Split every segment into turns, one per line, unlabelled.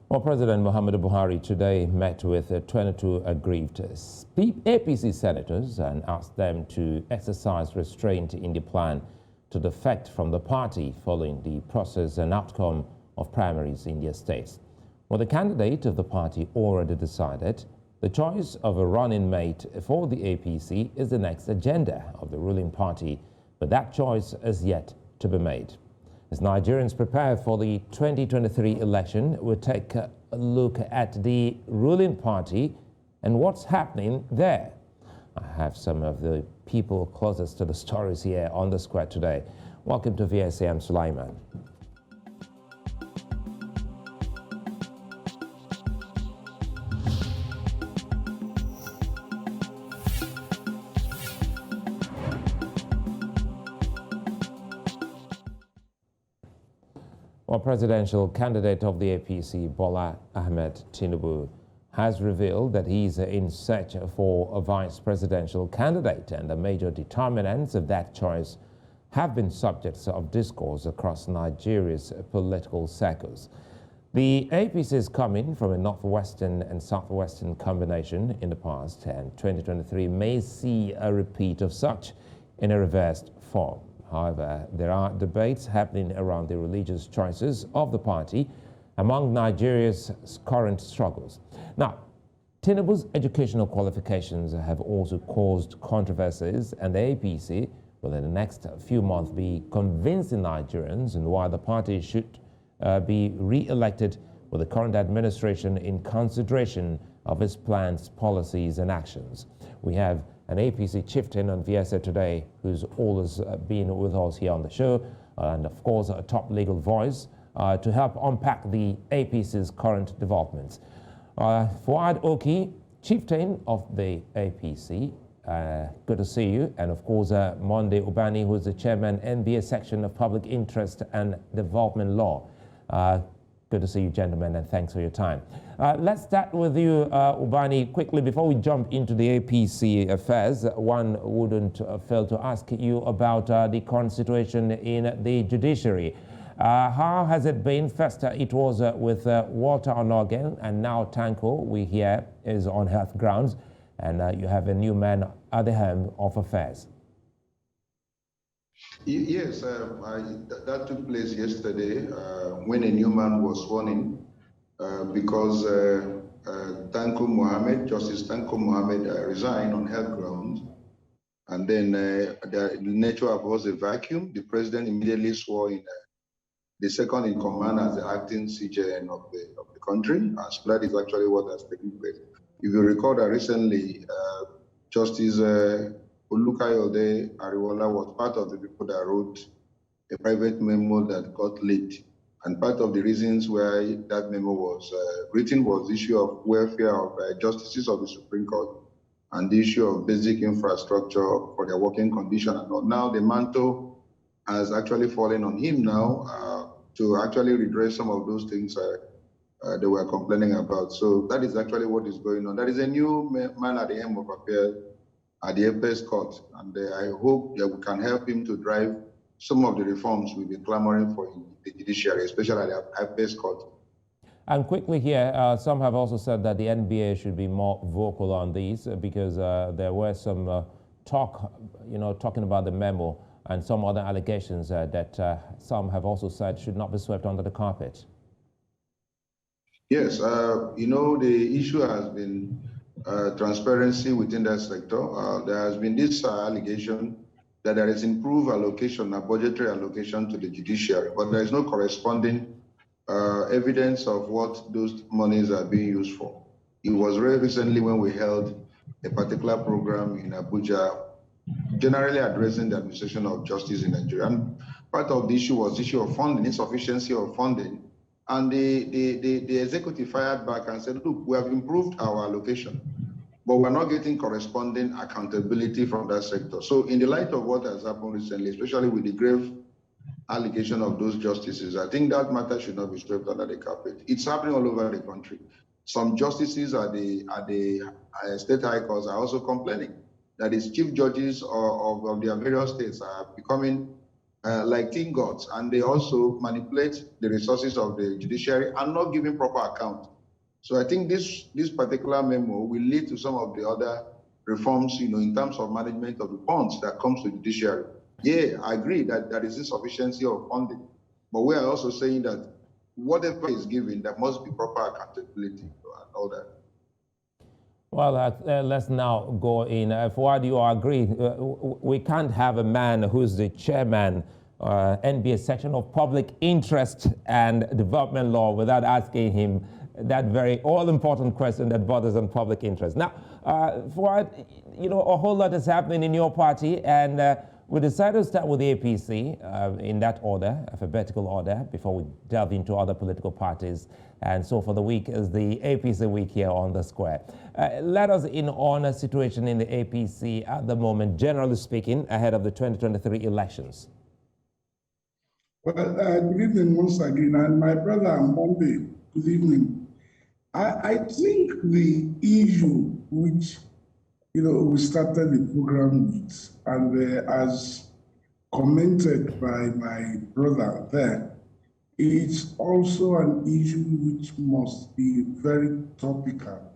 Well, President Muhammadu Buhari today met with 22 aggrieved APC senators and asked them to exercise restraint in the plan to defect from the party following the process and outcome of primaries in their states. Well, the candidate of the party already decided the choice of a running mate for the APC is the next agenda of the ruling party, but that choice is yet to be made. As Nigerians prepare for the 2023 election, we'll take a look at the ruling party and what's happening there. I have some of the people closest to the stories here on the square today. Welcome to VSA, I'm Sulaiman. Well, presidential candidate of the APC, Bola Tinubu, has revealed that he's in search for a vice presidential candidate, and the major determinants of that choice have been subjects of discourse across Nigeria's political circles. The APC is coming from a northwestern and southwestern combination in the past, and 2023 may see a repeat of such in a reversed form. However, there are debates happening around the religious choices of the party among Nigeria's current struggles. Now, Tinubu's educational qualifications have also caused controversies, and the APC will in the next few months be convincing Nigerians on why the party should be re-elected with the current administration in consideration of its plans, policies and actions. We have an APC chieftain on VSA today who's always been with us here on the show, and of course a top legal voice to help unpack the APC's current developments. Fouad Oki, chieftain of the APC, good to see you. And of course Monday Ubani, who's the chairman, NBA section of Public Interest and Development Law. Good to see you, gentlemen, and thanks for your time. Let's start with you, Ubani, quickly before we jump into the APC affairs. One wouldn't fail to ask you about the current situation in the judiciary. How has it been? First, it was with Walter Onogen, and now Tanko, we hear, is on health grounds, and you have a new man at the helm of affairs.
Yes, that took place yesterday when a new man was sworn in because Justice Tanko Mohammed resigned on health grounds. And then the nature of was a vacuum. The president immediately swore in the second in command as the acting CJN of the country. And so that is actually what has taken place. If you recall that recently, Justice Olukayode Ariwola was part of the people that wrote a private memo that got leaked. And part of the reasons why that memo was written was the issue of welfare of justices of the Supreme Court and the issue of basic infrastructure for their working condition and all. Now the mantle has actually fallen on him now to actually redress some of those things they were complaining about. So that is actually what is going on. There is a new man at the helm of affairs at the APC court, and I hope that we can help him to drive some of the reforms we'll be clamoring for in the judiciary, especially at the APC court.
And quickly here, some have also said that the NBA should be more vocal on these because there were some talk, talking about the memo and some other allegations that some have also said should not be swept under the carpet.
Yes, the issue has been transparency within that sector. There has been this allegation that there is improved allocation, a budgetary allocation to the judiciary, but there is no corresponding evidence of what those monies are being used for. It was very recently when we held a particular program in Abuja, generally addressing the administration of justice in Nigeria. And part of the issue was the issue of funding, insufficiency of funding. And the executive fired back and said, look, we have improved our allocation, but we're not getting corresponding accountability from that sector. So in the light of what has happened recently, especially with the grave allegation of those justices, I think that matter should not be swept under the carpet. It's happening all over the country. Some justices at the state high courts are also complaining that the chief judges of their various states are becoming like teen gods, and they also manipulate the resources of the judiciary and not giving proper account. So I think this particular memo will lead to some of the other reforms, in terms of management of the funds that comes to the judiciary. Yeah, I agree that there is insufficiency of funding, but we are also saying that whatever is given, there must be proper accountability and all that.
Well, let's now go in. Fouad, you agree? We can't have a man who's the chairman NBA section of public interest and development law without asking him that very all-important question that borders on public interest. Now, Fouad, a whole lot is happening in your party, and we decided to start with the APC in that order, alphabetical order, before we delve into other political parties. And so for the week is the APC week here on the square. Let us in on a situation in the APC at the moment, generally speaking, ahead of the 2023 elections.
Well, good evening once again, and my brother Monday, good evening. I think the issue which we started the program with, and as commented by my brother there, it's also an issue which must be very topical,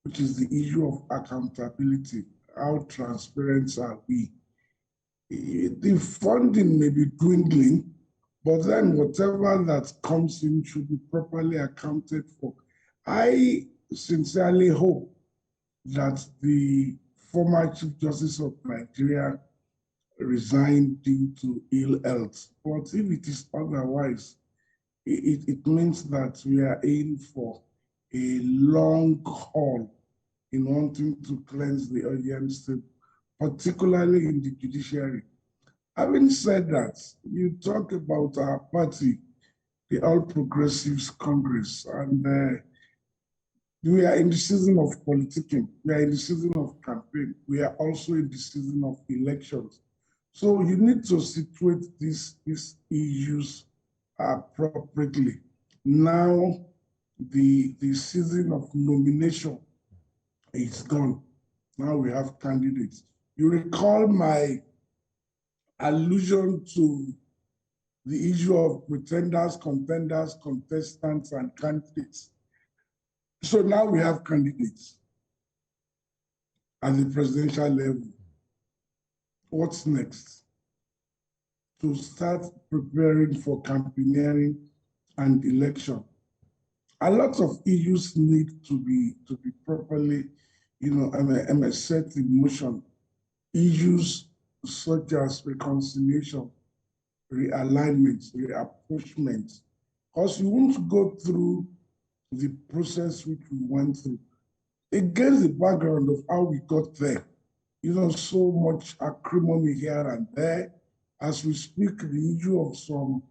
which is the issue of accountability. How transparent are we? The funding may be dwindling, but then whatever that comes in should be properly accounted for. I sincerely hope that the former Chief Justice of Nigeria resigned due to ill health. But if it is otherwise, it means that we are in for a long haul in wanting to cleanse the audience, particularly in the judiciary. Having said that, you talk about our party, the All Progressives Congress, and we are in the season of politicking. We are in the season of campaign. We are also in the season of elections. So you need to situate these issues appropriately. Now, the season of nomination is gone. Now we have candidates. You recall my allusion to the issue of pretenders, contenders, contestants, and candidates. So now we have candidates at the presidential level. What's next? To start preparing for campaigning and election. A lot of issues need to be properly, set in motion. Issues such as reconciliation, realignment, reapproachment, because you won't go through the process which we went through against the background of how we got there. So much acrimony here and there. As we speak, the issue of some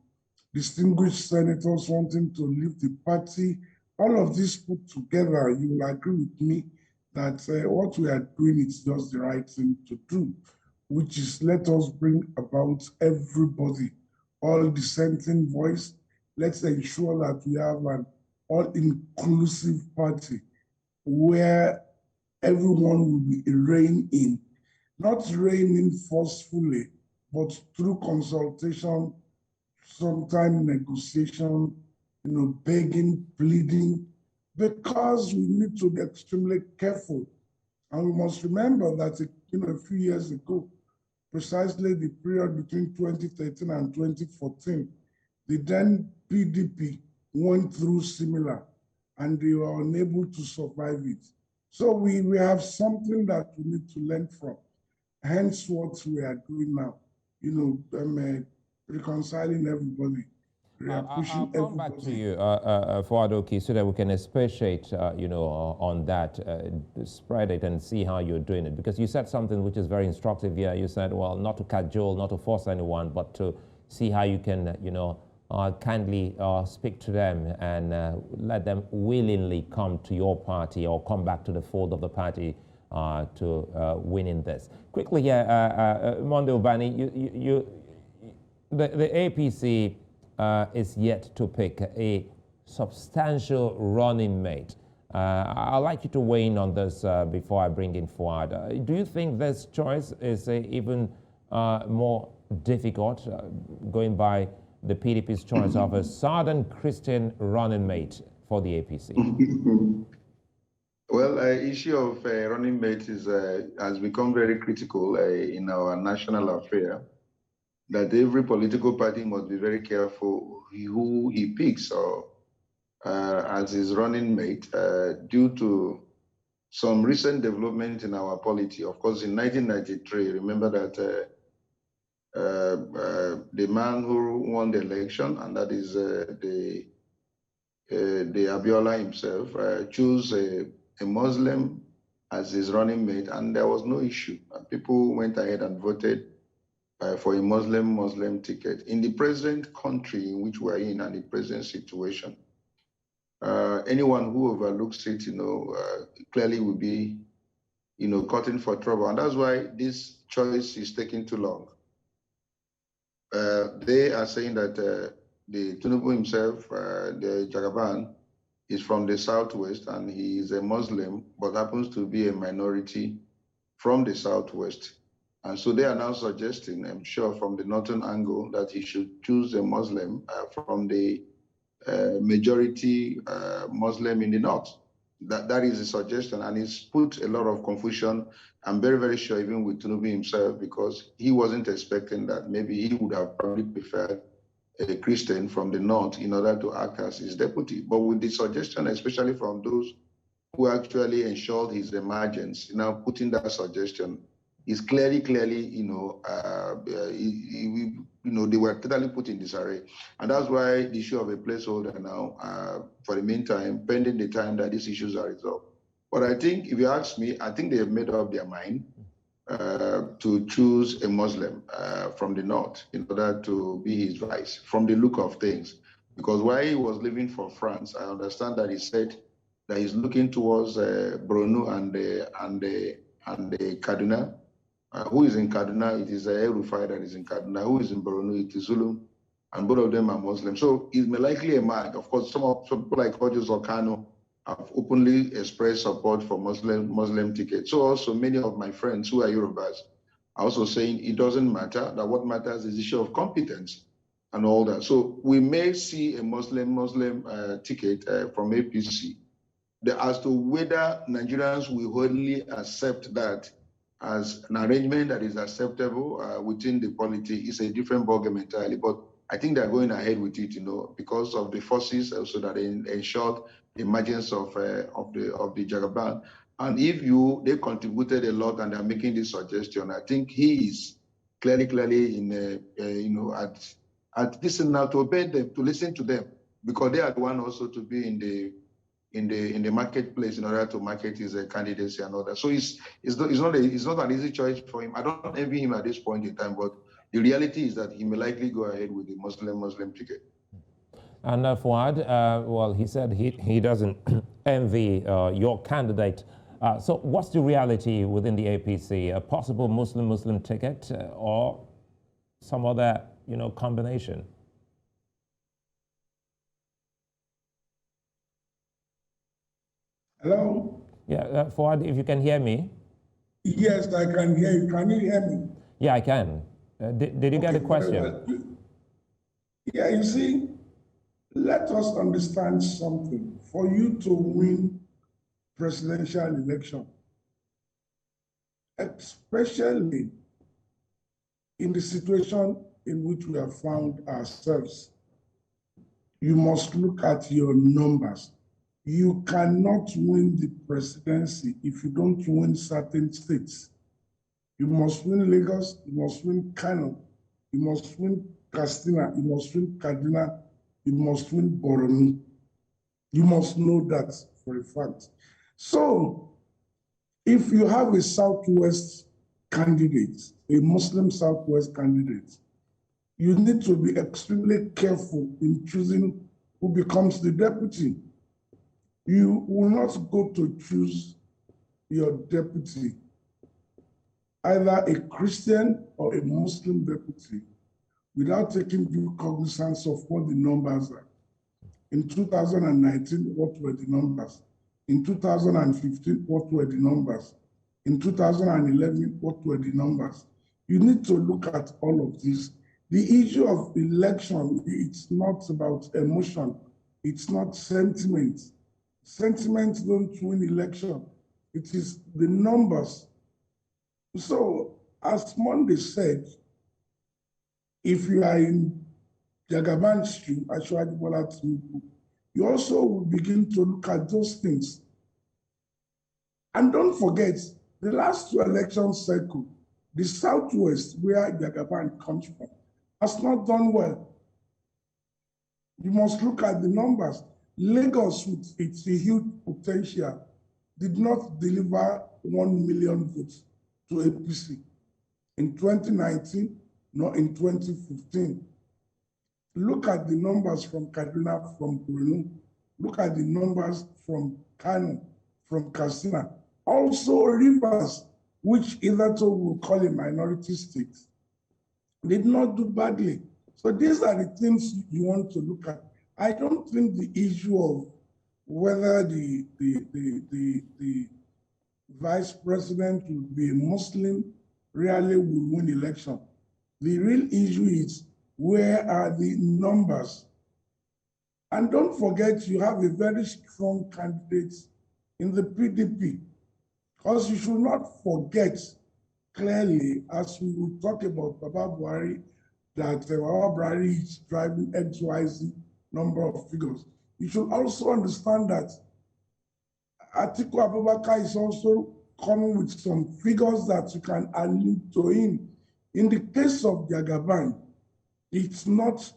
distinguished senators wanting to leave the party, all of this put together, you will agree with me that what we are doing is just the right thing to do, which is let us bring about everybody, all dissenting voice. Let's ensure that we have an all-inclusive party where everyone will be reined in, not reigning forcefully, but through consultation, sometimes negotiation, begging, pleading, because we need to be extremely careful. And we must remember that, a few years ago, precisely the period between 2013 and 2014, the then PDP went through similar, and they were unable to survive it. So we have something that we need to learn from. Hence what we are doing now, reconciling everybody.
I'll come back to you, Fouad Oki, so that we can expatiate, on that, spread it and see how you're doing it. Because you said something which is very instructive here. You said, well, not to cajole, not to force anyone, but to see how you can, kindly speak to them and let them willingly come to your party or come back to the fold of the party to win in this. Quickly here, Monday Ubani, the APC is yet to pick a substantial running mate. I'd like you to weigh in on this before I bring in Fouad. Do you think this choice is even more difficult, going by the PDP's choice of a Southern Christian running mate for the APC?
Well, issue of running mate has become very critical in our national affair, that every political party must be very careful who he picks or as his running mate due to some recent development in our polity. Of course, in 1993, remember that the man who won the election, and that is the Abiola himself, chose a Muslim as his running mate, and there was no issue. People went ahead and voted for a Muslim ticket. In the present country in which we're in and the present situation, anyone who overlooks it, clearly will be, caught in for trouble. And that's why this choice is taking too long. They are saying that the Tinubu himself, the Jagaban, is from the Southwest, and he is a Muslim, but happens to be a minority from the Southwest. And so they are now suggesting, I'm sure from the northern angle, that he should choose a Muslim from the majority Muslim in the north. That is a suggestion, and it's put a lot of confusion. I'm very, very sure even with Tinubu himself, because he wasn't expecting that. Maybe he would have probably preferred a Christian from the north in order to act as his deputy. But with the suggestion, especially from those who actually ensured his emergence, putting that suggestion is clearly, they were totally put in disarray. And that's why the issue of a placeholder now, for the meantime, pending the time that these issues are resolved. But I think, if you ask me, I think they have made up their mind to choose a Muslim from the north in order to be his vice, from the look of things. Because while he was living for France, I understand that he said that he's looking towards Borno and Kaduna. Who is in Kaduna? It is El-Rufai that is in Kaduna. Who is in Borno? It is Zulu. And both of them are Muslim. So he's likely a man. Of course, some people like Hodges Okano have openly expressed support for Muslim tickets. So also many of my friends who are Yorubas are also saying it doesn't matter, that what matters is the issue of competence and all that. So we may see a Muslim ticket from APC. As to whether Nigerians will wholly accept that as an arrangement that is acceptable within the polity is a different ballgame entirely. But I think they're going ahead with it, because of the forces also that ensured the emergence of the Jagaban. And if they contributed a lot and they're making this suggestion, I think he is clearly in at this now to obey them, to listen to them, because they are the one also to be in the marketplace in order to market his candidacy and all that. So it's not an easy choice for him. I don't envy him at this point in time, but the reality is that he may likely go ahead with the Muslim ticket.
And Fouad, well, he said he doesn't envy your candidate. So what's the reality within the APC? A possible Muslim ticket or some other combination?
Hello?
Yeah, Fouad, if you can hear me.
Yes, I can hear you. Can you hear me?
Yeah, I can. Did you get the question?
Yeah, you see, let us understand something. For you to win presidential election, especially in the situation in which we have found ourselves, you must look at your numbers. You cannot win the presidency if you don't win certain states. You must win Lagos, you must win Kano, you must win Katsina, you must win Kaduna, you must win Borno. You must know that for a fact. So, if you have a Southwest candidate, a Muslim Southwest candidate, you need to be extremely careful in choosing who becomes the deputy. You will not go to choose your deputy, either a Christian or a Muslim deputy, without taking due cognizance of what the numbers are. In 2019, what were the numbers? In 2015, what were the numbers? In 2011, what were the numbers? You need to look at all of this. The issue of election, it's not about emotion. It's not sentiment. Sentiments don't win election. It is the numbers. So, as Monday said, if you are in Jagaban's shoe, Ashwadi Bola Tinubu, you also will begin to look at those things. And don't forget, the last 2 election cycles, the Southwest, where Jagaban comes from, has not done well. You must look at the numbers. Lagos, with its huge potential, did not deliver 1 million votes to APC in 2019, nor in 2015. Look at the numbers from Kaduna, from Borno. Look at the numbers from Kano, from Katsina. Also, Rivers, which hitherto will call a minority state, did not do badly. So these are the things you want to look at. I don't think the issue of whether the vice president will be a Muslim really will win election. The real issue is, where are the numbers? And don't forget, you have a very strong candidate in the PDP, because you should not forget clearly, as we will talk about Baba Buhari, that Baba Buhari is driving XYZ number of figures. You should also understand that Atiku Abubakar is also coming with some figures that you can allude to him. In the case of Jagaban, it's not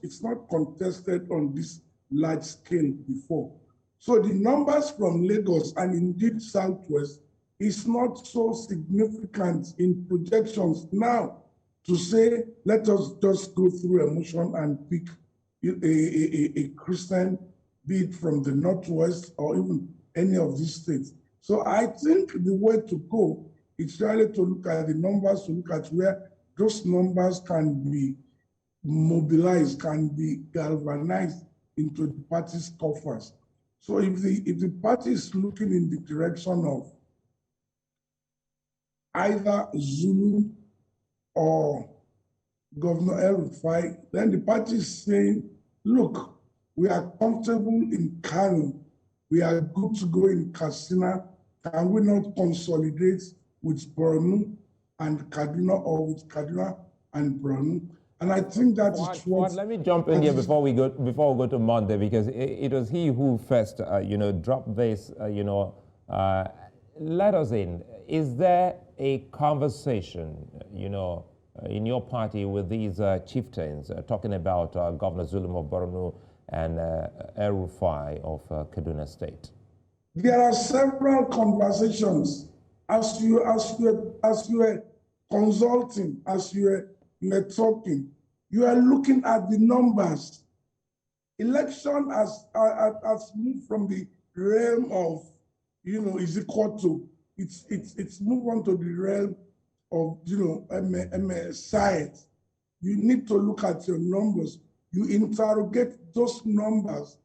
contested on this large scale before. So the numbers from Lagos and indeed Southwest is not so significant in projections now to say, let us just go through emotion and pick a Christian, be it from the Northwest or even any of these states. So I think the way to go is really to look at the numbers, to look at where those numbers can be mobilized, can be galvanized into the party's coffers. So if the party is looking in the direction of either Zulu or Governor El-Rufai, then the party is saying, look, we are comfortable in Kano, we are good to go in Katsina, can we not consolidate with Borno and Kaduna, or with Kaduna and Borno? And I think that is what...
Let me jump in here before we go to Monday, because it was he who first, dropped this, let us in. Is there a conversation, in your party with these chieftains talking about Governor Zulum of Borno and El-Rufai of Kaduna State?
There are several conversations. As you are consulting, as you are talking, you are looking at the numbers. Election has moved from the realm of, is equal to, it's moved on to the realm of, science. You need to look at your numbers. You interrogate those numbers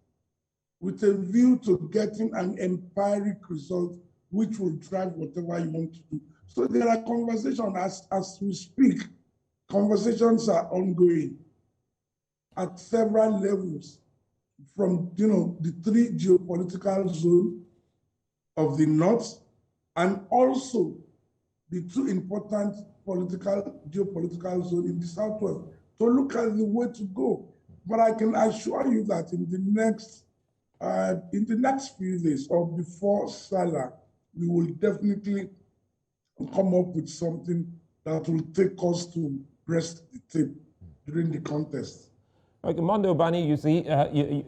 with a view to getting an empiric result, which will drive whatever you want to do. So there are conversations as we speak. Conversations are ongoing at several levels, from the 3 geopolitical zones of the North, and also the 2 important geopolitical zones in the Southwest, to look at the way to go. But I can assure you that in the next few days or before Salah, we will definitely come up with something that will take us to breast the tape during the contest.
Okay, Monday Ubani, you see,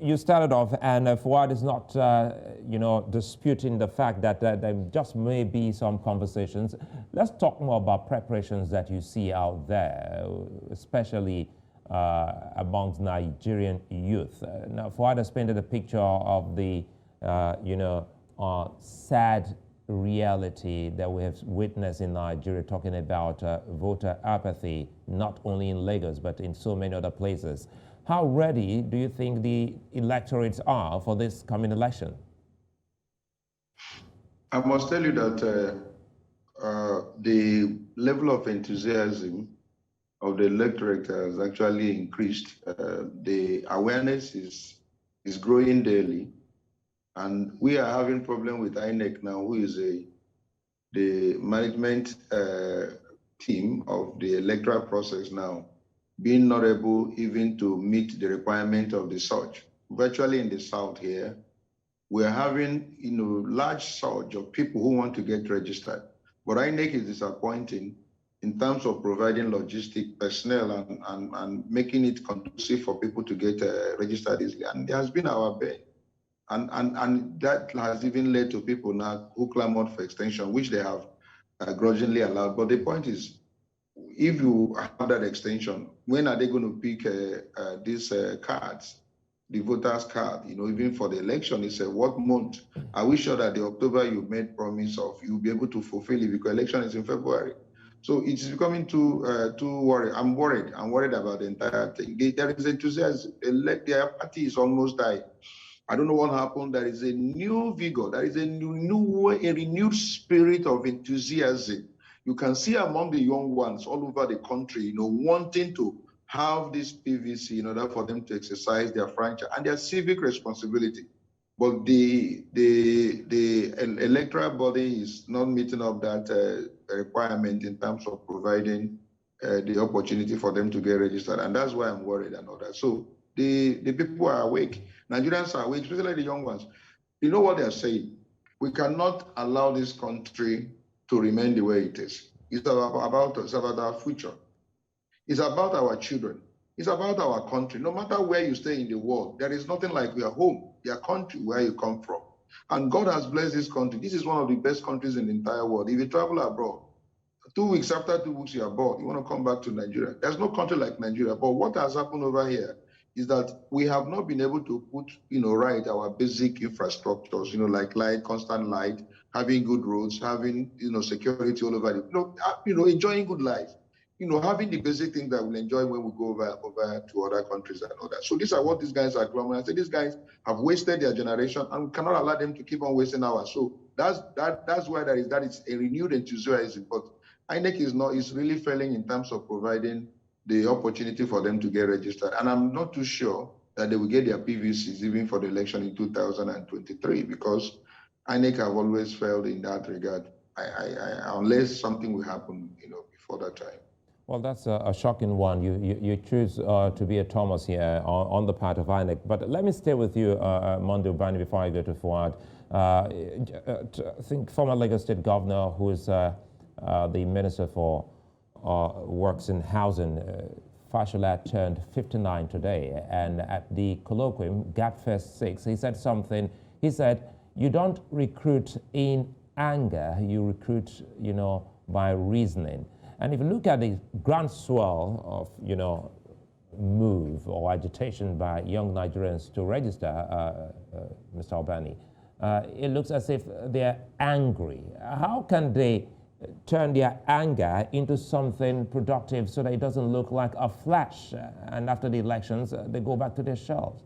you started off, and Fouad is not, disputing the fact that there just may be some conversations. Let's talk more about preparations that you see out there, especially amongst Nigerian youth. Now, Fouad has painted a picture of the, sad reality that we have witnessed in Nigeria, talking about voter apathy, not only in Lagos, but in so many other places. How ready do you think the electorates are for this coming election?
I must tell you that the level of enthusiasm of the electorate has actually increased. The awareness is growing daily, and we are having problem with INEC now, who is the management team of the electoral process now, being not able even to meet the requirement of the surge. Virtually in the South here, we're having large surge of people who want to get registered. But INEC is disappointing in terms of providing logistic personnel and making it conducive for people to get registered easily. And there has been our bed. And that has even led to people now who clamored for extension, which they have grudgingly allowed. But the point is, if you have that extension, when are they going to pick these cards, the voters' card? Even for the election, it's what month? Are we sure that the October you made promise of, you'll be able to fulfill it, because election is in February? So it's becoming too worried. I'm worried. I'm worried about the entire thing. There is enthusiasm. Their party is almost dying. I don't know what happened. There is a new vigor. There is a renewed spirit of enthusiasm. You can see among the young ones all over the country, wanting to have this PVC in order for them to exercise their franchise and their civic responsibility. But the electoral body is not meeting up that requirement in terms of providing the opportunity for them to get registered. And that's why I'm worried and all that. So the people are awake. Nigerians are awake, especially the young ones. You know what they're saying? We cannot allow this country to remain the way it is. It's about our future. It's about our children. It's about our country. No matter where you stay in the world, there is nothing like your home, your country, where you come from. And God has blessed this country. This is one of the best countries in the entire world. If you travel abroad, 2 weeks, after 2 weeks, you are bored. You want to come back to Nigeria. There's no country like Nigeria. But what has happened over here is that we have not been able to put, right, our basic infrastructures, like light, constant light, having good roads, having, security all over, enjoying good life, having the basic things that we'll enjoy when we go over to other countries and all that. So these are what these guys are clamoring. I say these guys have wasted their generation, and we cannot allow them to keep on wasting ours. So that's why that is a renewed enthusiasm. But INEC is really failing in terms of providing the opportunity for them to get registered. And I'm not too sure that they will get their PVCs even for the election in 2023, because INEC have always failed in that regard, unless something will happen, before that time.
Well, that's a shocking one. You choose to be a Thomas here on the part of INEC. But let me stay with you, Monday Ubani, before I go to Fouad. I think former Lagos State Governor, who is the Minister for Works and Housing, Fashola, turned 59 today. And at the colloquium, Gapfest 6, he said something. He said, you don't recruit in anger, you recruit, by reasoning. And if you look at the groundswell of, move or agitation by young Nigerians to register, Mr. Ubani, it looks as if they're angry. How can they turn their anger into something productive so that it doesn't look like a flash, and after the elections, they go back to their shells?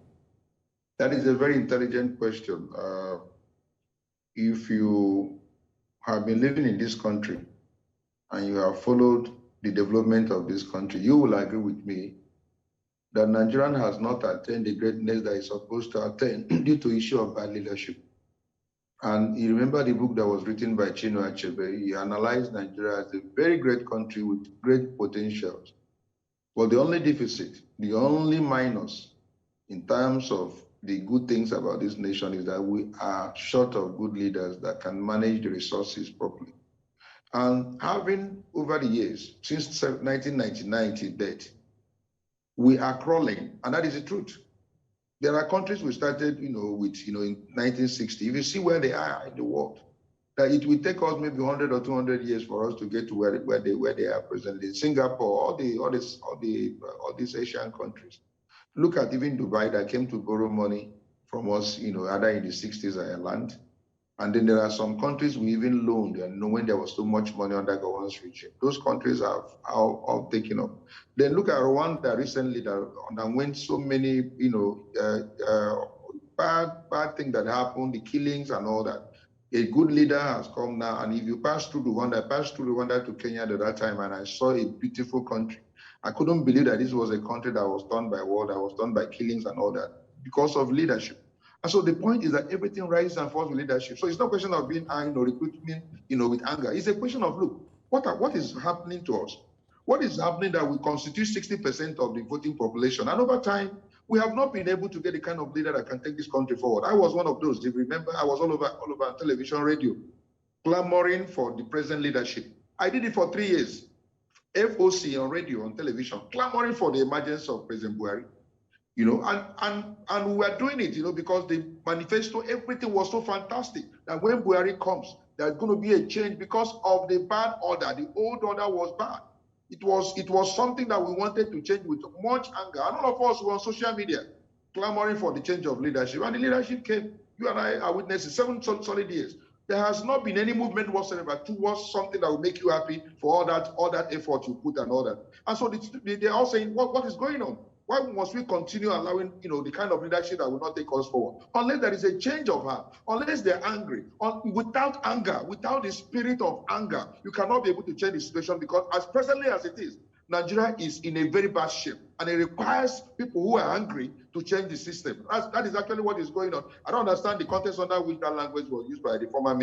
That is a very intelligent question. If you have been living in this country and you have followed the development of this country, you will agree with me that Nigeria has not attained the greatness that it's supposed to attain due to issue of bad leadership. And you remember the book that was written by Chinua Achebe. He analyzed Nigeria as a very great country with great potentials. But the only deficit, the only minus in terms of the good things about this nation is that we are short of good leaders that can manage the resources properly. And having over the years, since 1999 till date, we are crawling, and that is the truth. There are countries we started, in 1960. If you see where they are in the world, that it will take us maybe 100 or 200 years for us to get to where they are presently. Singapore, all these Asian countries. Look at even Dubai that came to borrow money from us, either in the 60s or land. And then there are some countries we even loaned, and when there was so much money under governance regime. Those countries have all taken up. Then look at Rwanda recently that underwent so many, bad things that happened, the killings and all that. A good leader has come now, and if you pass through Rwanda, I passed through Rwanda to Kenya at that time, and I saw a beautiful country. I couldn't believe that this was a country that was done by war, that was done by killings and all that because of leadership. And so the point is that everything rises and falls with leadership. So it's not a question of being angry or recruitment, with anger. It's a question of, look, what is happening to us? What is happening that we constitute 60% of the voting population? And over time, we have not been able to get the kind of leader that can take this country forward. I was one of those. If you remember, I was all over television, radio, clamoring for the present leadership. I did it for 3 years. FOC on radio, on television, clamoring for the emergence of President Buhari. And we were doing it, because the manifesto, everything was so fantastic that when Buhari comes, there's going to be a change because of the bad order. The old order was bad. It was something that we wanted to change with much anger. And all of us were on social media clamoring for the change of leadership. And the leadership came. You and I are witnesses, 7 solid years. There has not been any movement whatsoever towards something that will make you happy for all that effort you put and all that. And so they're all saying, what is going on? Why must we continue allowing, the kind of leadership that will not take us forward? Unless there is a change of heart, unless they're angry, without anger, without the spirit of anger, you cannot be able to change the situation because as presently as it is, Nigeria is in a very bad shape and it requires people who are angry to change the system. That is actually what is going on. I don't understand the context under which that language was used by the former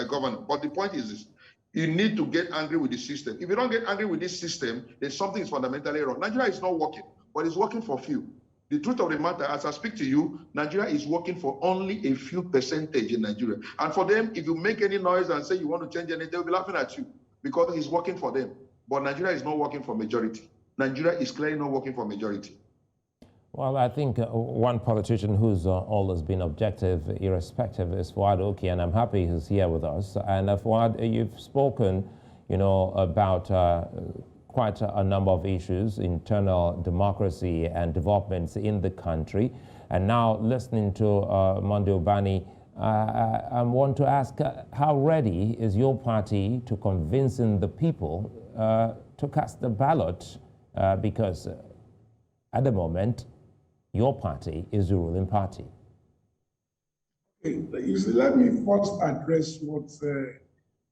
governor. But the point is this. You need to get angry with the system. If you don't get angry with this system, then something is fundamentally wrong. Nigeria is not working, but it's working for few. The truth of the matter, as I speak to you, Nigeria is working for only a few percentage in Nigeria. And for them, if you make any noise and say you want to change anything, they'll be laughing at you because it's working for them. But Nigeria is not working for majority. Nigeria is clearly not working for majority.
Well, I think one politician who's always been objective, irrespective, is Fouad Oki, and I'm happy he's here with us. And Fouad, you've spoken, about quite a number of issues, internal democracy and developments in the country. And now listening to Monday Ubani, I want to ask, how ready is your party to convincing the people to cast the ballot? Because at the moment, your party is the ruling party.
Okay, let me first address what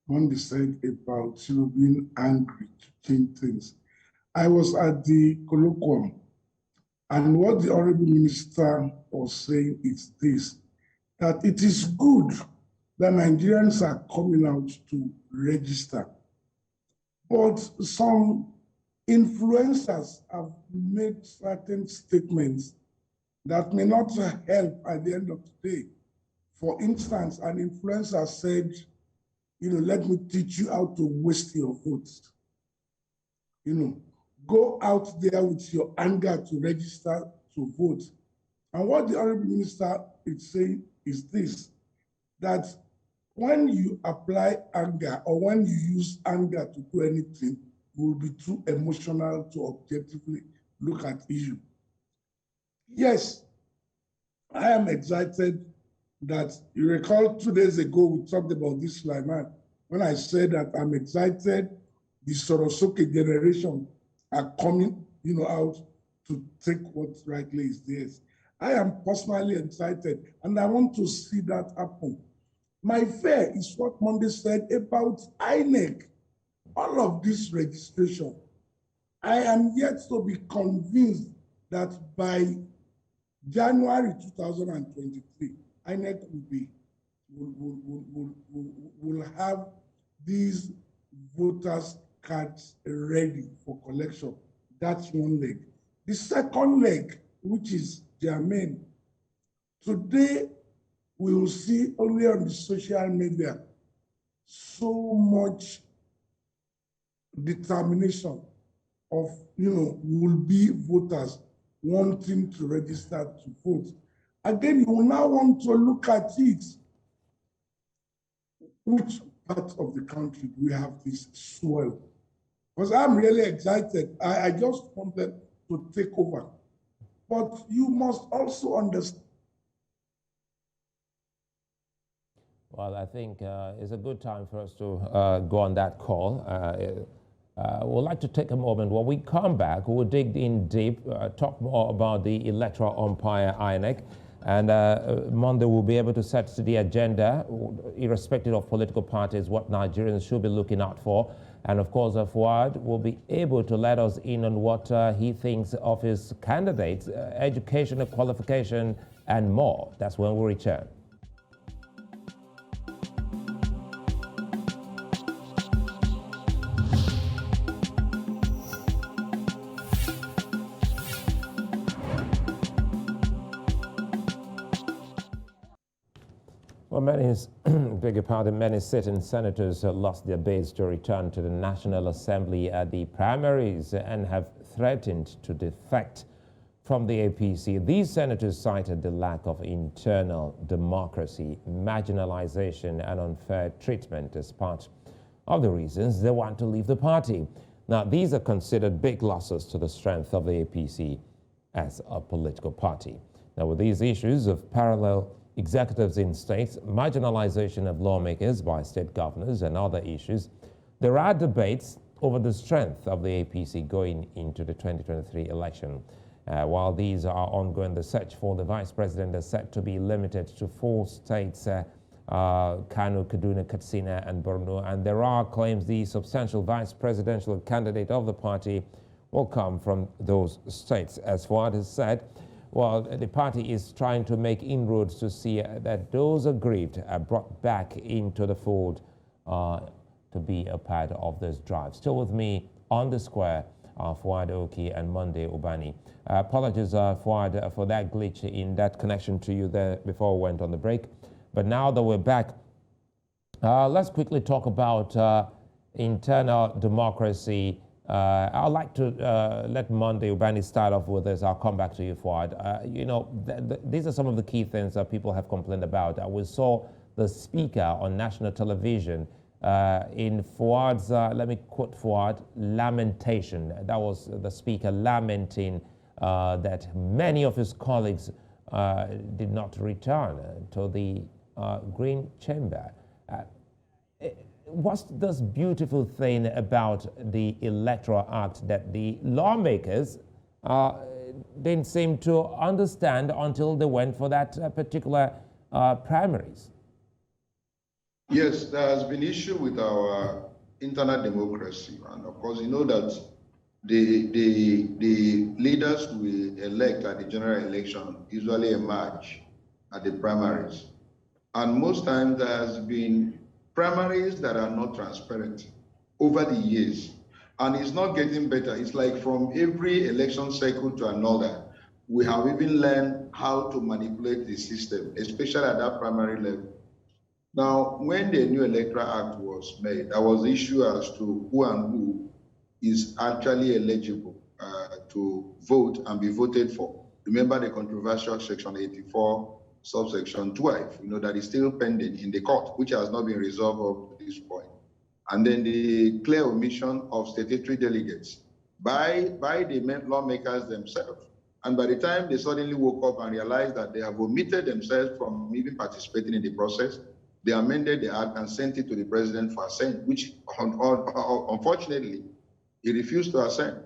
Monday said about being angry to change things. I was at the colloquium, and what the Honorable Minister was saying is this, that it is good that Nigerians are coming out to register, but some influencers have made certain statements that may not help at the end of the day. For instance, an influencer said, let me teach you how to waste your votes. Go out there with your anger to register to vote. And what the Honorable Minister is saying is this, that when you apply anger or when you use anger to do anything, it will be too emotional to objectively look at issue. Yes, I am excited that you recall 2 days ago we talked about this, Sulaiman, when I said that I'm excited the Sorosoke generation are coming, out to take what rightly is theirs. I am personally excited and I want to see that happen. My fear is what Monday said about INEC. All of this registration, I am yet to be convinced that by January 2023, INEC will have these voters' cards ready for collection. That's one leg. The second leg, which is germane, today we will see only on the social media so much determination of, will-be voters wanting to register to vote. Again, you will now want to look at it. Which part of the country do we have this swell? Because I'm really excited. I just wanted to take over. But you must also understand.
Well, I think it's a good time for us to go on that call. We'd like to take a moment. When we come back, we'll dig in deep, talk more about the electoral umpire, INEC, and Monday will be able to set the agenda, irrespective of political parties, what Nigerians should be looking out for. And of course, Fouad will be able to let us in on what he thinks of his candidates, education, qualification, and more. That's when we return. Well, many sitting senators lost their bids to return to the National Assembly at the primaries and have threatened to defect from the APC. These senators cited the lack of internal democracy, marginalization, and unfair treatment as part of the reasons they want to leave the party. Now, these are considered big losses to the strength of the APC as a political party. Now, with these issues of parallel executives in states, marginalization of lawmakers by state governors, and other issues, there are debates over the strength of the APC going into the 2023 election. While these are ongoing, the search for the vice president is set to be limited to 4 states, Kano, Kaduna, Katsina, and Borno. And there are claims the substantial vice presidential candidate of the party will come from those states. As Fouad has said, well, the party is trying to make inroads to see that those aggrieved are brought back into the fold to be a part of this drive. Still with me on the square, Fouad Oki and Monday Ubani. Apologies, Fouad, for that glitch in that connection to you there before we went on the break. But now that we're back, let's quickly talk about internal democracy. I'd like to let Monday Ubani start off with this. I'll come back to you, Fouad. You know, these are some of the key things that people have complained about. We saw the speaker on national television in Fouad's, let me quote Fouad, lamentation. That was the speaker lamenting that many of his colleagues did not return to the Green Chamber. What's this beautiful thing about the Electoral Act that the lawmakers didn't seem to understand until they went for that particular primaries?
Yes, there has been issue with our internal democracy. And of course, you know that the leaders we elect at the general election usually emerge at the primaries. And most times there has been primaries that are not transparent over the years. And it's not getting better. It's like from every election cycle to another, we have even learned how to manipulate the system, especially at that primary level. Now, when the new Electoral Act was made, there was issue as to who and who is actually eligible to vote and be voted for. Remember the controversial Section 84, subsection 12, you know, that is still pending in the court, which has not been resolved up to this point. And then the clear omission of statutory delegates by the lawmakers themselves. And by the time they suddenly woke up and realized that they have omitted themselves from even participating in the process, they amended the act and sent it to the president for assent, which unfortunately, he refused to assent.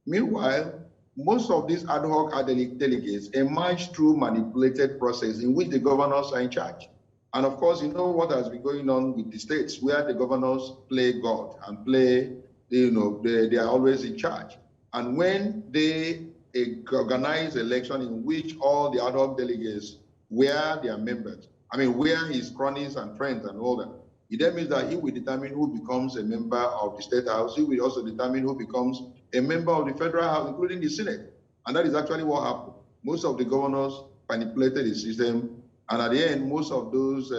Meanwhile, most of these ad hoc delegates emerge through manipulated process in which the governors are in charge. And of course, you know what has been going on with the states where the governors play God and play, you know, they are always in charge. And when they organize election in which all the ad hoc delegates were their members, I mean, where his cronies and friends and all that, it then means that he will determine who becomes a member of the State House. He will also determine who becomes a member of the Federal House, including the Senate. And that is actually what happened. Most of the governors manipulated the system. And at the end, most of those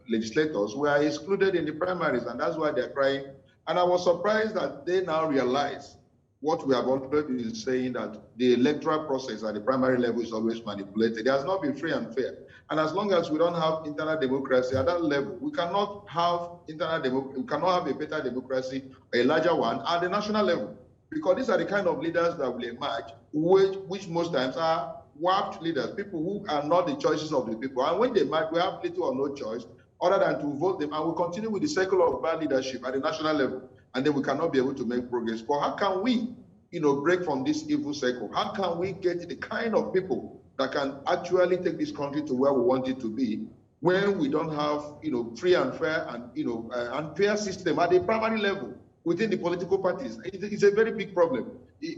legislators were excluded in the primaries. And that's why they're crying. And I was surprised that they now realize what we have already been saying, that the electoral process at the primary level is always manipulated. It has not been free and fair. And as long as we don't have internal democracy at that level, we cannot have we cannot have a better democracy, a larger one, at the national level. Because these are the kind of leaders that will emerge, which most times are warped leaders, people who are not the choices of the people. And when they emerge, we have little or no choice other than to vote them. And we continue with the cycle of bad leadership at the national level. And then we cannot be able to make progress. But how can we, you know, break from this evil cycle? How can we get the kind of people that can actually take this country to where we want it to be when we don't have, you know, free and fair and, you know, and fair system at the primary level? within the political parties. It's a very big problem.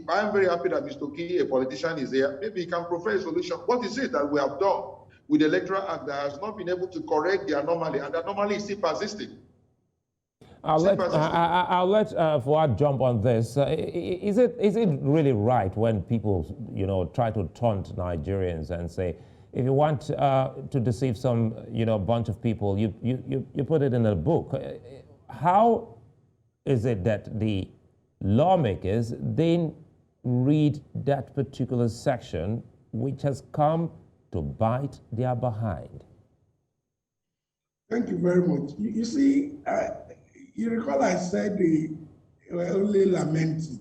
I'm very happy that Mr. Oki, a politician, is here. Maybe he can provide a solution. What is it that we have done with the Electoral Act that has not been able to correct the anomaly, and the anomaly is still persisting?
I'll let Fouad jump on this. Is it really right when people, try to taunt Nigerians and say, if you want to deceive some, bunch of people, you put it in a book? How is it that the lawmakers then read that particular section which has come to bite their behind?
Thank you very much. You see, you recall I said they were only lamenting.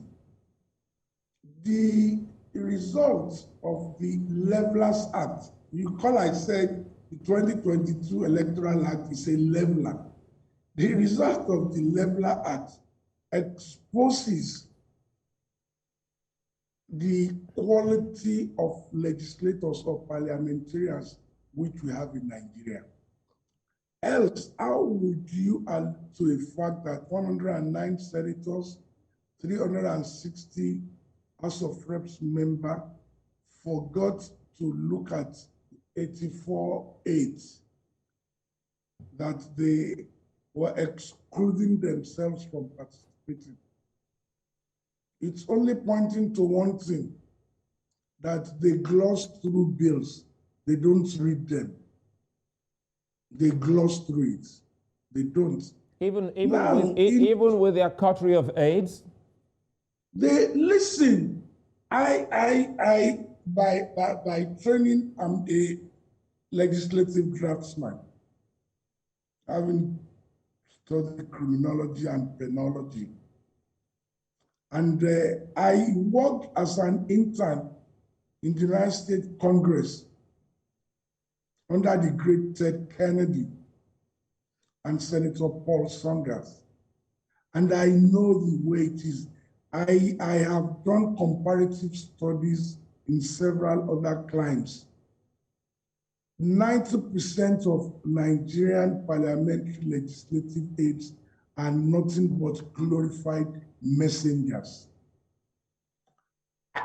The result of the Levelers Act, you recall I said the 2022 Electoral Act is a leveler. The result of the Leveler Act exposes the quality of legislators or parliamentarians which we have in Nigeria. Else, how would you add to the fact that 109 senators, 360 House of Reps member forgot to look at 84-8, that they were excluding themselves from participating? It's only pointing to one thing, that they gloss through bills. They don't read them. They gloss through it. They don't.
Even with their coterie of aides?
They listen. By training, I'm a legislative draftsman, having studied criminology and penology. And I worked as an intern in the United States Congress under the great Ted Kennedy and Senator Paul Saunders. And I know the way it is. I have done comparative studies in several other climes. 90% of Nigerian parliamentary legislative aides are nothing but glorified messengers.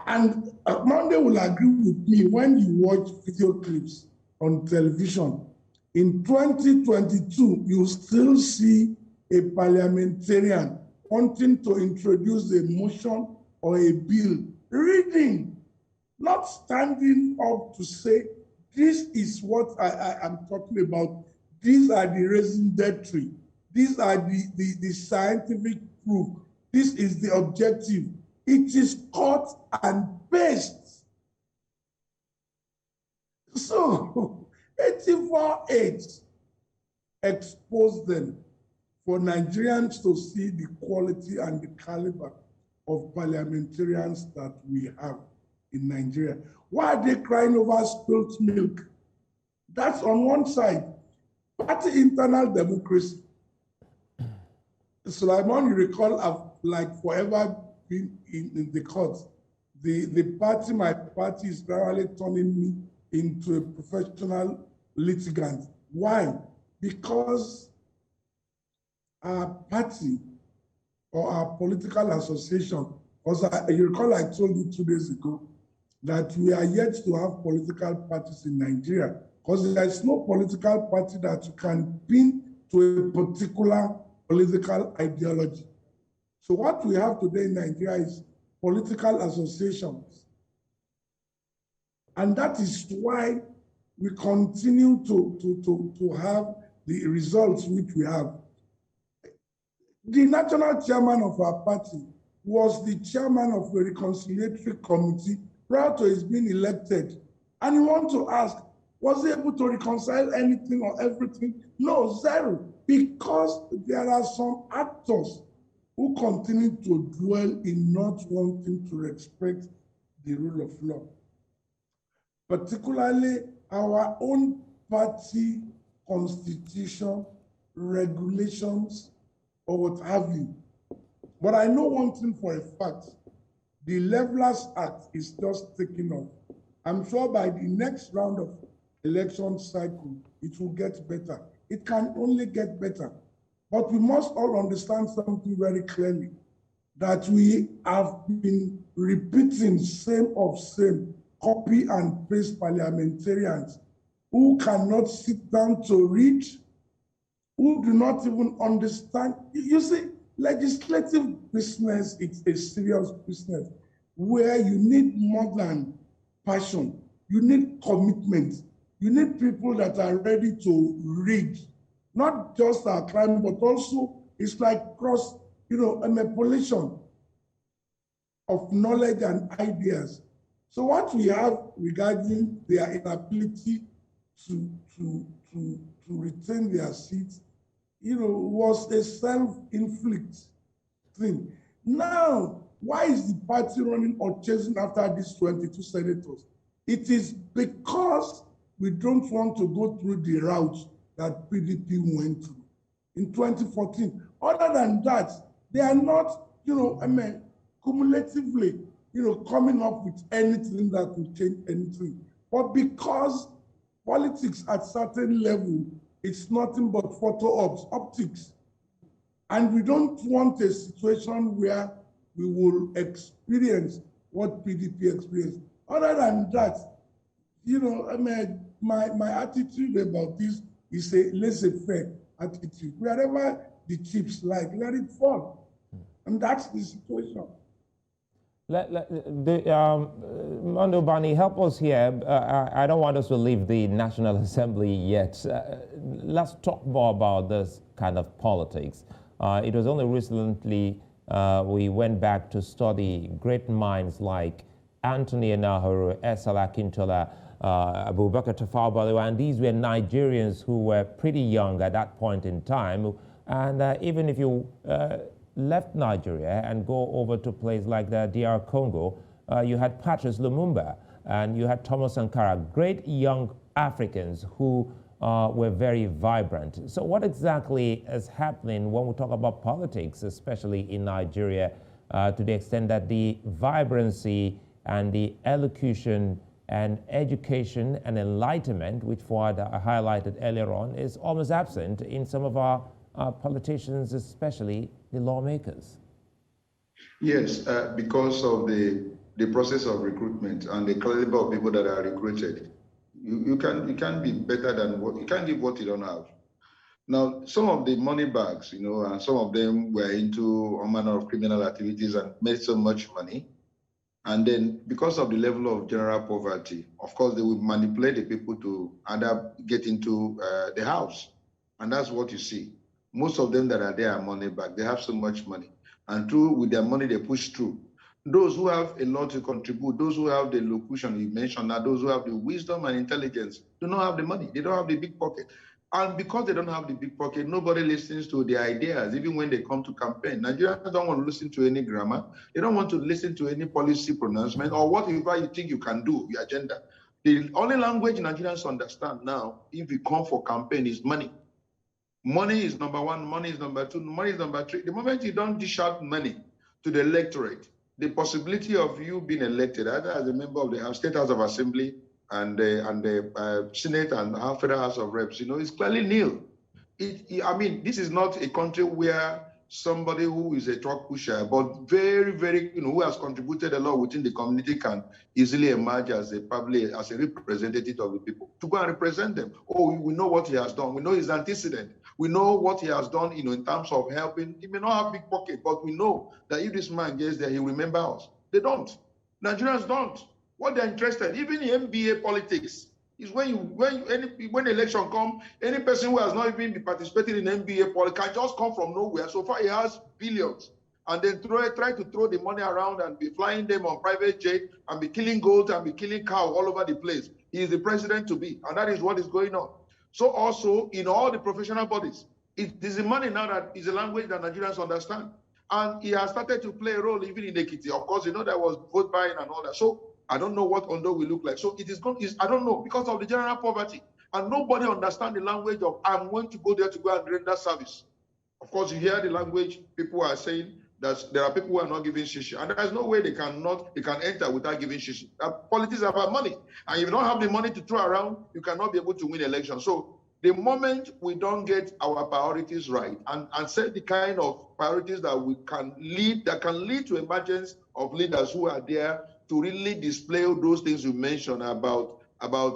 And Monday will agree with me, when you watch video clips on television, in 2022, you still see a parliamentarian wanting to introduce a motion or a bill, reading, not standing up to say, this is what I am talking about. These are the reason tree. These are the scientific proof. This is the objective. It is cut and paste. So 84-8 expose them for Nigerians to see the quality and the caliber of parliamentarians that we have in Nigeria. Why are they crying over spilt milk? That's on one side. Party internal democracy. Sulaiman, you recall, I've like forever been in the court. My party is gradually turning me into a professional litigant. Why? Because our party or our political association, because you recall I told you 2 days ago that we are yet to have political parties in Nigeria, because there is no political party that you can pin to a particular political ideology. So what we have today in Nigeria is political associations. And that is why we continue to have the results which we have. The national chairman of our party was the chairman of a reconciliatory committee prior to his being elected. And you want to ask, was he able to reconcile anything or everything? No, zero. Because there are some actors who continue to dwell in not wanting to respect the rule of law. Particularly our own party constitution, regulations, or what have you. But I know one thing for a fact, the Levelers Act is just taking off. I'm sure by the next round of election cycle, it will get better. It can only get better. But we must all understand something very clearly, that we have been repeating same, copy and paste parliamentarians who cannot sit down to read, who do not even understand. You see, legislative business, it's a serious business where you need more than passion. You need commitment. You need people that are ready to read, not just our crime, but also it's like cross, a manipulation of knowledge and ideas. So what we have regarding their inability to retain their seats, was a self-inflicted thing. Now, why is the party running or chasing after these 22 senators? It is because we don't want to go through the route that PDP went through in 2014. Other than that, they are not, cumulatively, coming up with anything that will change anything. But because politics at certain level, it's nothing but photo ops, optics. And we don't want a situation where we will experience what PDP experienced. Other than that, my attitude about this is a laissez-faire attitude. Wherever the chips like, let it fall. And that's the situation.
Ubani, help us here. I don't want us to leave the National Assembly yet. Let's talk more about this kind of politics. It was only recently we went back to study great minds like Anthony Nahuru, Esala Akintola, Abubakar Tafawa Balewa, and these were Nigerians who were pretty young at that point in time. And even if you left Nigeria and go over to a place like the DR Congo, you had Patrice Lumumba and you had Thomas Sankara, great young Africans who were very vibrant. So what exactly is happening when we talk about politics, especially in Nigeria, to the extent that the vibrancy and the elocution and education and enlightenment, which Fouad highlighted earlier on, is almost absent in some of our politicians, especially the lawmakers?
Yes, because of the process of recruitment and the caliber of people that are recruited. You can't be better than what you can't give what you don't have. Now, some of the money bags, and some of them were into all manner of criminal activities and made so much money. And then because of the level of general poverty, of course, they would manipulate the people to either get into the house. And that's what you see. Most of them that are there are money back. They have so much money. And with their money, they push through. Those who have a lot to contribute, those who have the locution you mentioned, now those who have the wisdom and intelligence, do not have the money. They don't have the big pocket. And because they don't have the big pocket, nobody listens to their ideas, even when they come to campaign. Nigerians don't want to listen to any grammar. They don't want to listen to any policy pronouncement or whatever you think you can do, your agenda. The only language Nigerians understand now, if you come for campaign, is money. Money is number one, money is number two, money is number three. The moment you don't dish out money to the electorate, the possibility of you being elected, either as a member of the State House of Assembly and the Senate and Federal House of Reps, is clearly nil. This is not a country where somebody who is a truck pusher, but very, very, who has contributed a lot within the community can easily emerge as a representative of the people to go and represent them. Oh, we know what he has done. We know his antecedent. We know what he has done, in terms of helping. He may not have big pocket, but we know that if this man gets there, he'll remember us. They don't. Nigerians don't. What they're interested, even in MBA politics, is when election come, any person who has not even been participating in MBA politics can just come from nowhere. So far, he has billions, and then try to throw the money around and be flying them on private jet and be killing goats and be killing cows all over the place. He is the president to be, and that is what is going on. So also in all the professional bodies, it is the money now that is a language that Nigerians understand, and he has started to play a role even in Ekiti. Of course, there was vote buying and all that. So I don't know what Ondo will look like. So I don't know, because of the general poverty. And nobody understands the language of, I'm going to go there to go and render service. Of course, you hear the language, people are saying that there are people who are not giving shishi. And there's no way they can enter without giving shishi. Politics is about money. And if you don't have the money to throw around, you cannot be able to win elections. So The moment we don't get our priorities right and set the kind of priorities that we can lead, that can lead to emergence of leaders who are there to really display those things you mentioned about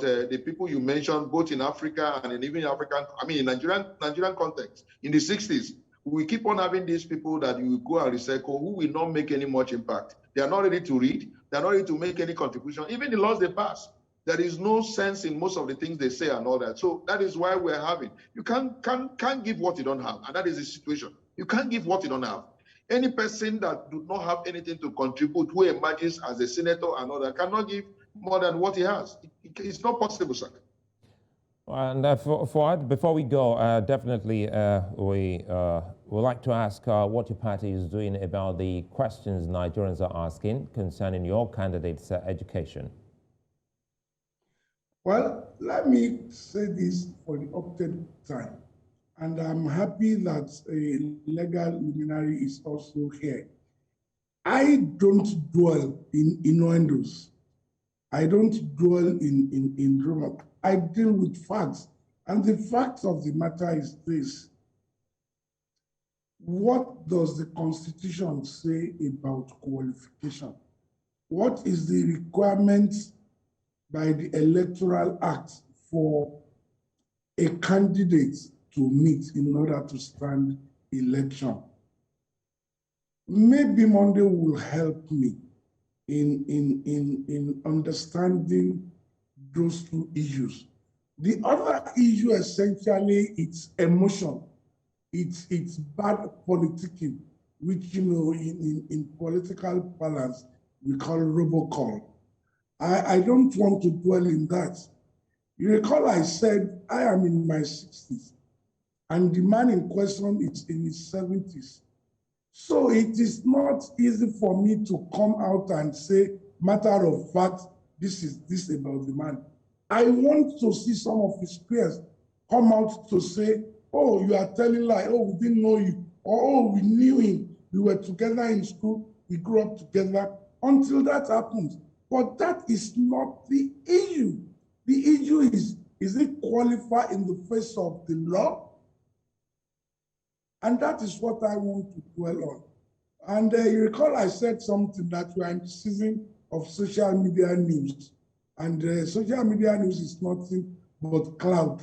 the people you mentioned, both in Africa and in even African, in Nigerian context. In the 60s, we keep on having these people that you go and recycle who will not make any much impact. They are not ready to read. They are not ready to make any contribution. Even the laws they pass, there is no sense in most of the things they say and all that. So that is why we're having, you can't give what you don't have. And that is the situation. You can't give what you don't have. Any person that do not have anything to contribute, who emerges as a senator and all that, cannot give more than what he has. It's not possible, sir.
And Fouad, before we go, definitely we would like to ask what your party is doing about the questions Nigerians are asking concerning your candidate's education.
Well, let me say this for the updated time. And I'm happy that a legal luminary is also here. I don't dwell in innuendos. I don't dwell in drama. I deal with facts. And the fact of the matter is this. What does the Constitution say about qualification? What is the requirement by the Electoral Act for a candidate to meet in order to stand election? Maybe Monday will help me in understanding those two issues. The other issue, essentially, it's emotion. It's bad politicking, which, in political balance, we call robocall. I don't want to dwell in that. You recall I said I am in my 60s, and the man in question is in his 70s. So it is not easy for me to come out and say, matter of fact, this is this about the man. I want to see some of his peers come out to say, oh, you are telling lie, oh, we didn't know you, or oh, we knew him, we were together in school, we grew up together, until that happens. But that is not the issue. The issue is it qualified in the face of the law? And that is what I want to dwell on. And you recall I said something that we are in the season of social media news. And social media news is nothing but cloud.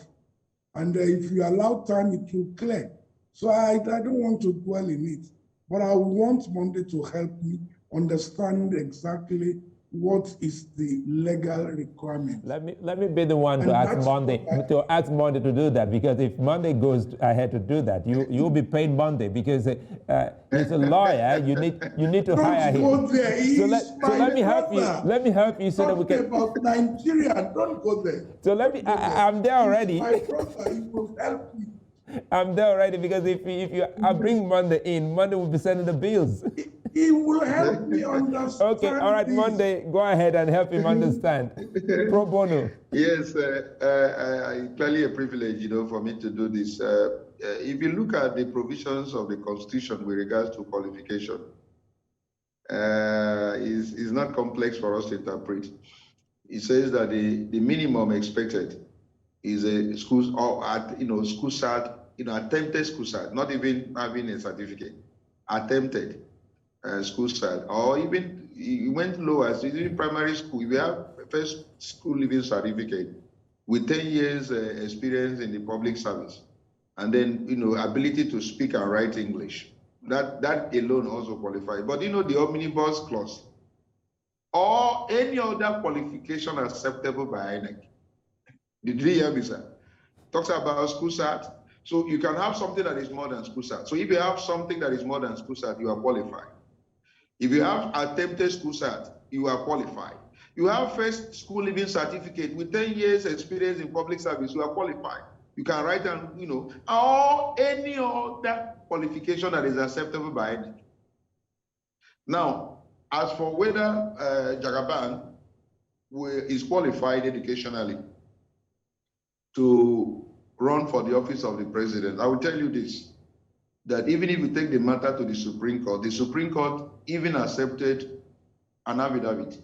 And if you allow time, it will clear. So I don't want to dwell in it. But I want Monday to help me understand exactly what is the legal requirement.
Let me be the one to ask Monday to do that, because if Monday goes ahead to do that, you'll be paid Monday, because he's a lawyer. You need to hire him.
Don't go there.
So let me help you. Let me help you so that we can.
About Nigeria. Don't go there.
So let me. I'm there already.
My brother, he will help me.
I'm there already, because I bring Monday in, Monday will be sending the bills.
He will help me understand.
Okay, all right, Monday, go ahead and help him understand. Pro bono.
Yes, I clearly a privilege, for me to do this. If you look at the provisions of the Constitution with regards to qualification, is not complex for us to interpret. It says that the minimum expected is a school or school cert, attempted school cert, not even having a certificate, attempted school cert, or even it went lower, so even primary school. If you have first school living certificate with 10 years experience in the public service, and then ability to speak and write English, that alone also qualifies. But the omnibus clause or any other qualification acceptable by INEC. Did you hear me, sir? Talks about school cert. So you can have something that is more than school cert. So if you have something that is more than school cert, you are qualified. If you have attempted school cert, you are qualified. You have first school living certificate with 10 years experience in public service, you are qualified. You can write down, or any other qualification that is acceptable by any. Now, as for whether Jagaban is qualified educationally to run for the office of the president, I will tell you this, that even if you take the matter to the Supreme Court even accepted an affidavit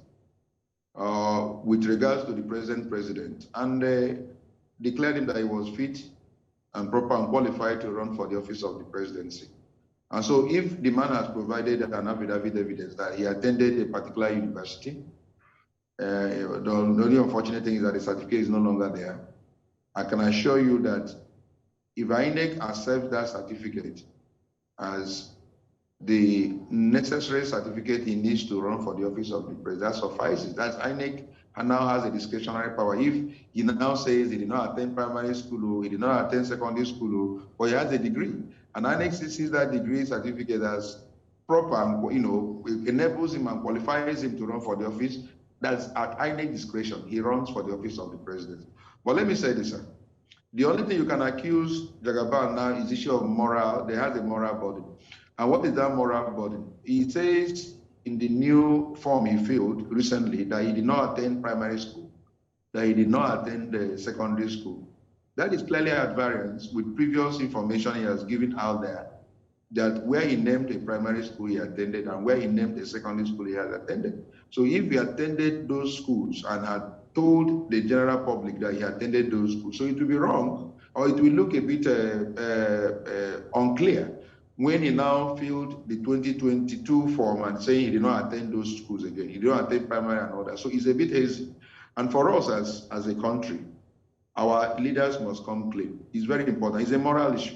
with regards to the present president. And declared him that he was fit and proper and qualified to run for the office of the presidency. And so if the man has provided an affidavit evidence that he attended a particular university, the only unfortunate thing is that the certificate is no longer there. I can assure you that if INEC accepts that certificate as the necessary certificate he needs to run for the office of the president, that suffices. That's INEC now has a discretionary power. If he now says he did not attend primary school or he did not attend secondary school, but he has a degree, and INEC sees that degree certificate as proper and, you know, enables him and qualifies him to run for the office, that's at INEC discretion. He runs for the office of the president. But let me say this, sir. The only thing you can accuse Jagaban now is the issue of moral. They have a moral burden. And what is that moral burden? He says in the new form he filled recently that he did not attend primary school, that he did not attend the secondary school. That is clearly at variance with previous information he has given out there, that where he named a primary school he attended and where he named a secondary school he has attended. So if he attended those schools and had told the general public that he attended those schools, so it will be wrong, or it will look a bit unclear when he now filled the 2022 form and saying he did not attend those schools again. He did not attend primary and all that. So it's a bit hazy. And for us as a country, our leaders must come clean. It's very important. It's a moral issue.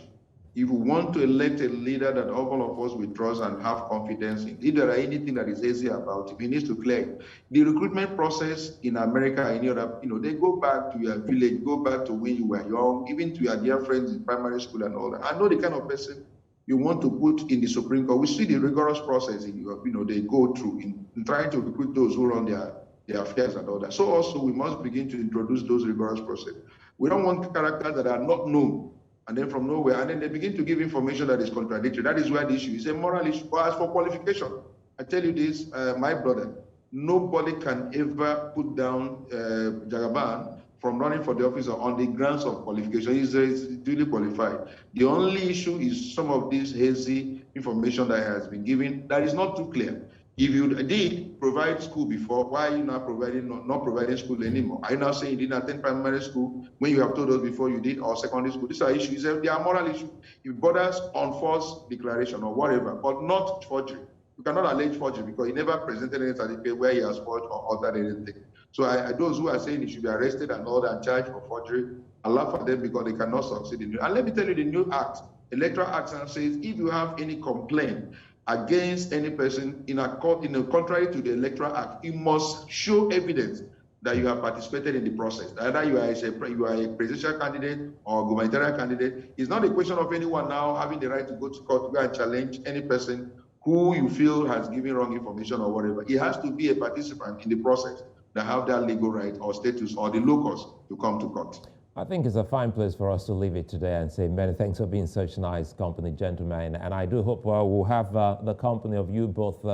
If we want to elect a leader that all of us will trust and have confidence in, if there are anything that is easy about it, he needs to clear it. The recruitment process in America and Europe, you know, they go back to your village, go back to when you were young, even to your dear friends in primary school and all that. I know the kind of person you want to put in the Supreme Court. We see the rigorous process in Europe, you know, they go through in trying to recruit those who run their affairs and all that. So also we must begin to introduce those rigorous processes. We don't want characters that are not known and then from nowhere, and then they begin to give information that is contradictory. That is where the issue is a moral issue. But as for qualification, I tell you this, my brother, nobody can ever put down Jagaban from running for the office on the grounds of qualification. He's duly qualified. The only issue is some of this hazy information that has been given that is not too clear. If you did provide school before, why are you not providing school anymore? Are you now saying you didn't attend primary school when you have told us before you did, or secondary school? These are issues. They are moral issues. It borders on false declaration or whatever, but not forgery. You cannot allege forgery because he never presented any certificate where he has forged or altered anything. So those who are saying he should be arrested and all that, charged for forgery, I laugh at them because they cannot succeed in it. And let me tell you, the new act, Electoral Act, says if you have any complaint against any person in a contrary to the Electoral Act, you must show evidence that you have participated in the process. Either you are a presidential candidate or a gubernatorial candidate. It's not a question of anyone now having the right to go to court to go and challenge any person who you feel has given wrong information or whatever. It has to be a participant in the process that have that legal right or status or the locus to come to court.
I think it's a fine place for us to leave it today and say many thanks for being such nice company, gentlemen. And I do hope we'll have the company of you both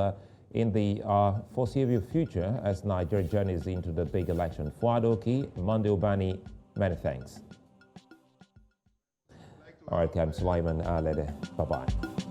in the foreseeable future as Nigeria journeys into the big election. Fouad Oki, Monday Ubani, many thanks. All right, I'm Sulaiman Aledeh. Bye-bye.